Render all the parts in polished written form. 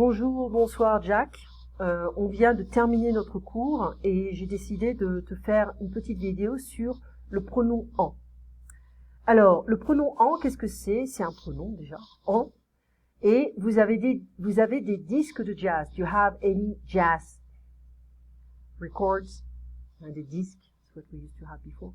Bonjour, bonsoir Jack. On vient de terminer notre cours et j'ai décidé de te faire une petite vidéo sur le pronom en. Alors, le pronom en, qu'est-ce que c'est? C'est un pronom déjà, en. Et vous avez des disques de jazz. Do you have any jazz records? Des disques, c'est what we used to have before.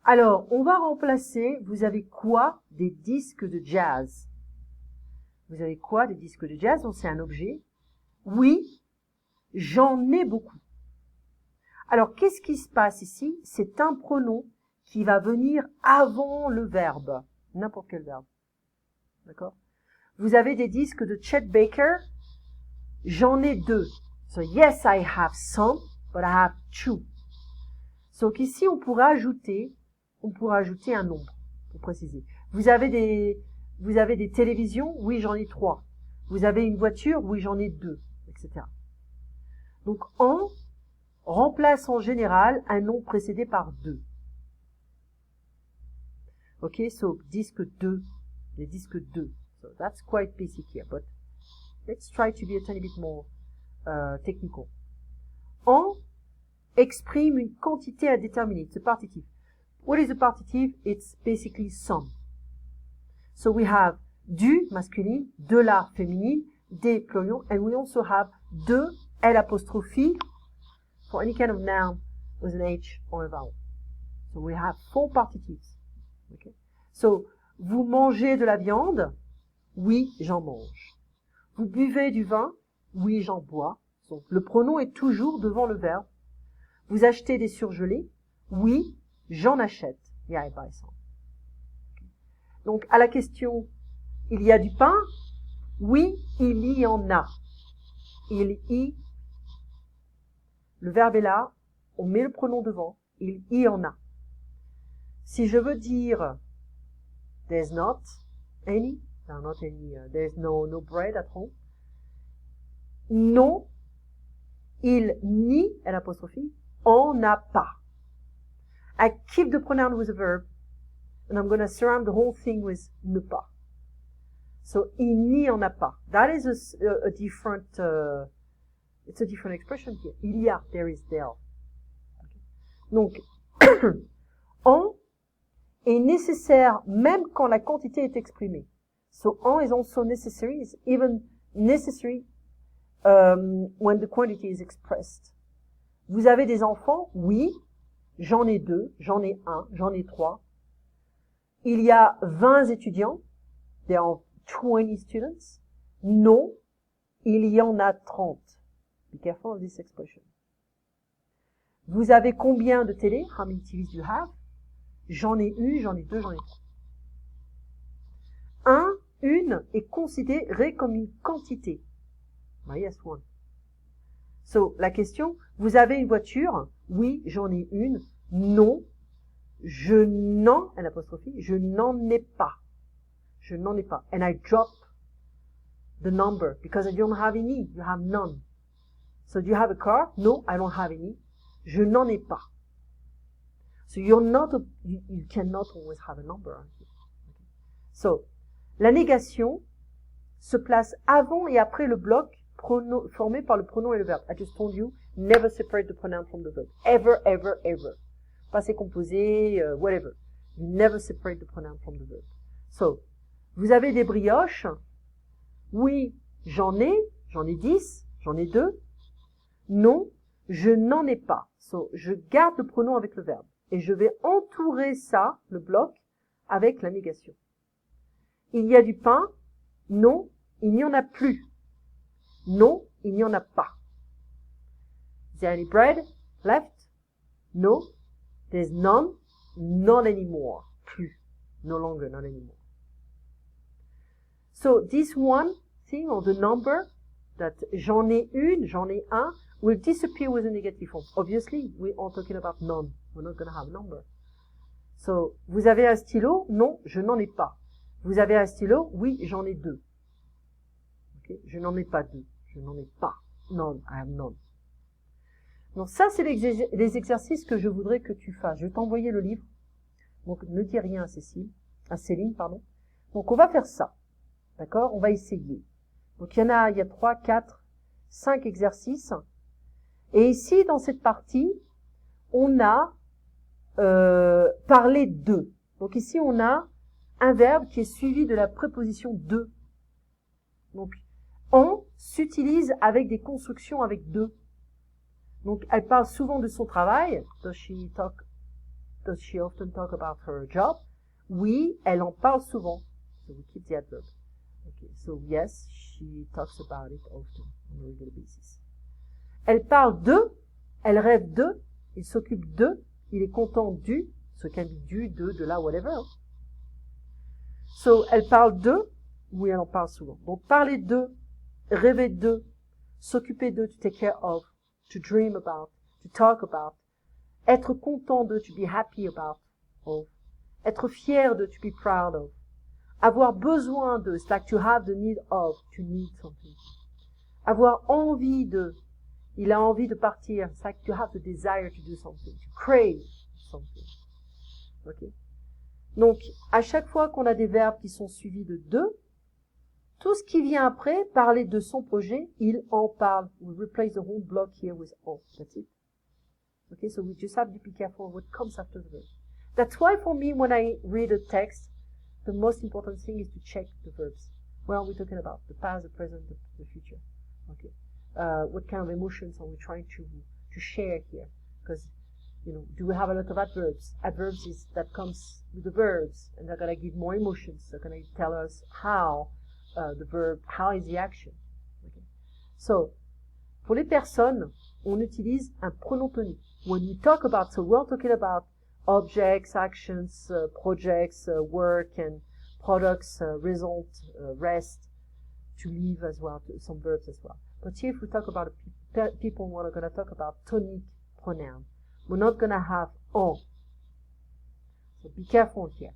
Alors, on va remplacer, vous avez quoi? Des disques de jazz. Vous avez quoi? Des disques de jazz, donc c'est un objet. Oui, j'en ai beaucoup. Alors, qu'est-ce qui se passe ici? C'est un pronom qui va venir avant le verbe. N'importe quel verbe. D'accord? Vous avez des disques de Chet Baker. J'en ai 2. So, yes, I have some, but I have 2. Donc ici, on pourra ajouter un nombre, pour préciser. Vous avez des télévisions? Oui, j'en ai 3. Vous avez une voiture? Oui, j'en ai 2, etc. Donc, en remplace en général un nom précédé par 2. Ok, so, disque 2, les disques 2. So, that's quite basic here, but let's try to be a tiny bit more technical. En exprime une quantité à déterminer. It's a partitive. What is a partitive? It's basically some. So we have du masculine, de la féminine, des plurions, and we also have de l'apostrophe for any kind of noun with an H or a vowel. So we have 4 partitives. Okay? So, vous mangez de la viande? Oui, j'en mange. Vous buvez du vin? Oui, j'en bois. Donc, le pronom est toujours devant le verbe. Vous achetez des surgelés? Oui, j'en achète. Yeah, I buy some. Donc, à la question, il y a du pain? Oui, il y en a. Il y. Le verbe est là, on met le pronom devant, il y en a. Si je veux dire, there's not any, there's no bread at home. Non, il n'y, l'apostrophe, en n'a pas. I keep the pronoun with a verb, and I'm going to surround the whole thing with ne pas. So, il n'y en a pas. That is a different, it's a different expression here. Il y a, there is, there. Okay. Donc, en est nécessaire même quand la quantité est exprimée. So, en is also necessary, is even necessary when the quantity is expressed. Vous avez des enfants? Oui. J'en ai 2, j'en ai 1, j'en ai 3. Il y a 20 étudiants. There are 20 students. Non, il y en a 30. Be careful of this expression. Vous avez combien de télé? How many TVs do you have? J'en ai une, j'en ai 2, j'en ai 3. Un, une est considéré comme une quantité. Yes, one. So, la question, vous avez une voiture? Oui, j'en ai une. Non, je n'en ai pas. Je n'en ai pas. And I drop the number because I don't have any. You have none. So do you have a car? No, I don't have any. Je n'en ai pas. So you cannot always have a number. Okay. So, la négation se place avant et après le bloc formé par le pronom et le verbe. I just told you, never separate the pronoun from the verb. Ever, ever, ever. Passé composé, whatever. You never separate the pronoun from the verb. So, vous avez des brioches? Oui, j'en ai 10, j'en ai 2. Non, je n'en ai pas. So, je garde le pronom avec le verbe. Et je vais entourer ça, le bloc, avec la négation. Il y a du pain? Non, il n'y en a plus. Non, il n'y en a pas. Is there any bread left? No, there's none. Not anymore. Plus. No longer, not anymore. So this one thing, or the number, that j'en ai une, j'en ai un, will disappear with a negative form. Obviously, we are talking about none. We're not going to have a number. So, vous avez un stylo? Non, je n'en ai pas. Vous avez un stylo? Oui, j'en ai 2. Okay? Je n'en ai pas 2. Je n'en ai pas. None, I have none. Donc ça, c'est les exercices que je voudrais que tu fasses. Je vais t'envoyer le livre. Donc, ne dis rien à Céline, pardon. Donc, on va faire ça. D'accord? On va essayer. Donc il y a 3, 4, 5 exercices. Et ici, dans cette partie, on a parlé de. Donc ici, on a un verbe qui est suivi de la préposition de. Donc, on s'utilise avec des constructions avec de. Donc, elle parle souvent de son travail. Does she often talk about her job? Oui, elle en parle souvent. So we keep the adverb. Okay, so yes, she talks about it often on a regular basis. Elle parle de, elle rêve de, il s'occupe de, il est content du, ce can be du, de là, whatever. So, elle parle de, oui, elle en parle souvent. Donc, parler de, rêver de, s'occuper de, to take care of, to dream about, to talk about, être content de, to be happy about, of, être fier de, to be proud of, avoir besoin de, it's like to have the need of, to need something, avoir envie de, il a envie de partir, it's like to have the desire to do something, to crave something. Okay? Donc, à chaque fois qu'on a des verbes qui sont suivis de tout ce qui vient après, parler de son projet, il en parle. We replace the whole block here with on. That's it. Okay, so we just have to be careful of what comes after the verb. That's why for me, when I read a text, the most important thing is to check the verbs. What are we talking about? The past, the present, the future. Okay. What kind of emotions are we trying to share here? Because, you know, do we have a lot of adverbs? Adverbs is that comes with the verbs, and they're going to give more emotions. They're going to tell us how the verb, how is the action. Okay. So, pour les personnes, on utilise un pronom tonique. When we talk about, so we're talking about objects, actions, projects, work, and products, result, rest, to live as well, some verbs as well. But here, if we talk about people, we're going to talk about tonic pronoun. We're not going to have on. So be careful here.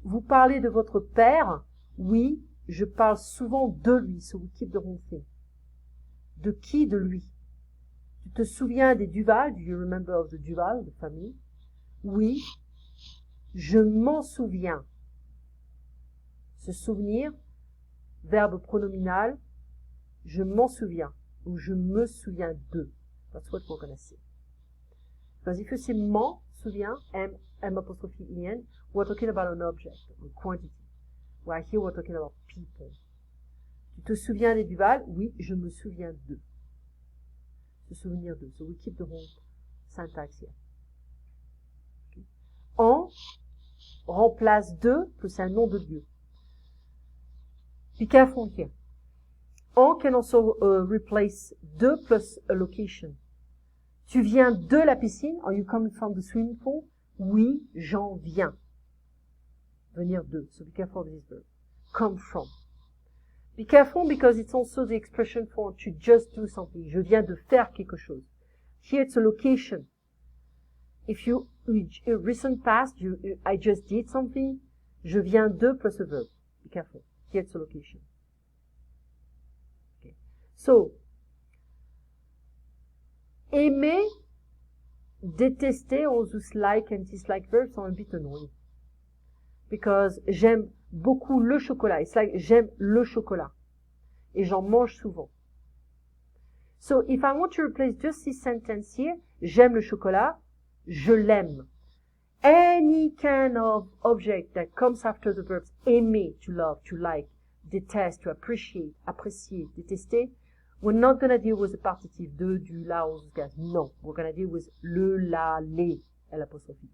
Vous parlez de votre père? Oui, je parle souvent de lui. So we keep the whole thing. De qui? De lui. Tu te souviens des Duval? Do you remember of the Duval, the family? Oui, je m'en souviens. Se souvenir, verbe pronominal, je m'en souviens, ou je me souviens de. That's what we're going to say. Because if you say m'en souviens, M apostrophe E-N, we're talking about an object, a quantity. While here we're talking about people. Tu te souviens des Duval? Oui, je me souviens d'eux. Se souvenir d'eux. So we keep the whole syntax here. Okay. En remplace de plus un nom de lieu. Be careful here. En can also replace de plus a location. Tu viens de la piscine? Are you coming from the swimming pool? Oui, j'en viens. Venir de. So be careful of this verb. Come from. Be careful because it's also the expression for to just do something. Je viens de faire quelque chose. Here it's a location. If you, recent past, I just did something. Je viens de plus a verb. Be careful. Here it's a location. Okay. So, aimer, détester, all those like and dislike verbs are a bit annoying. Because j'aime beaucoup le chocolat. It's like j'aime le chocolat. Et j'en mange souvent. So, if I want to replace just this sentence here, j'aime le chocolat, je l'aime. Any kind of object that comes after the verbs aimer, to love, to like, déteste, to appreciate, apprécier, détester, we're not going to deal with the partitive de, du, la, or those guys. No. We're going to deal with le, la, les, l'apostrophe.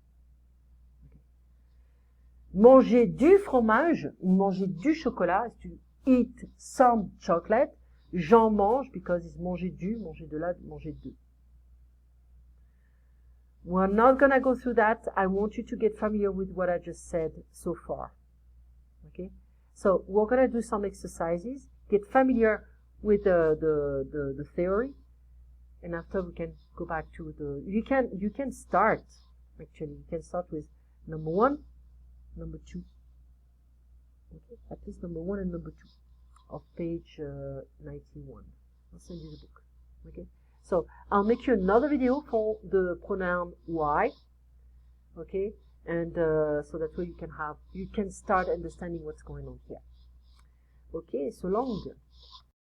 Manger du fromage, ou manger du chocolat, is to eat some chocolate. J'en mange, because it's manger du, manger de là, manger de. We're not going to go through that. I want you to get familiar with what I just said so far. Okay? So, we're going to do some exercises, get familiar with the theory, and after we can go back to the, you can start, actually, you can start with number 1, number 2. Okay, at least number 1 and number 2 of page 91. I'll send you the book. Okay, so I'll make you another video for the pronoun why. Okay, and so that way you can start understanding what's going on here. Ok, so long.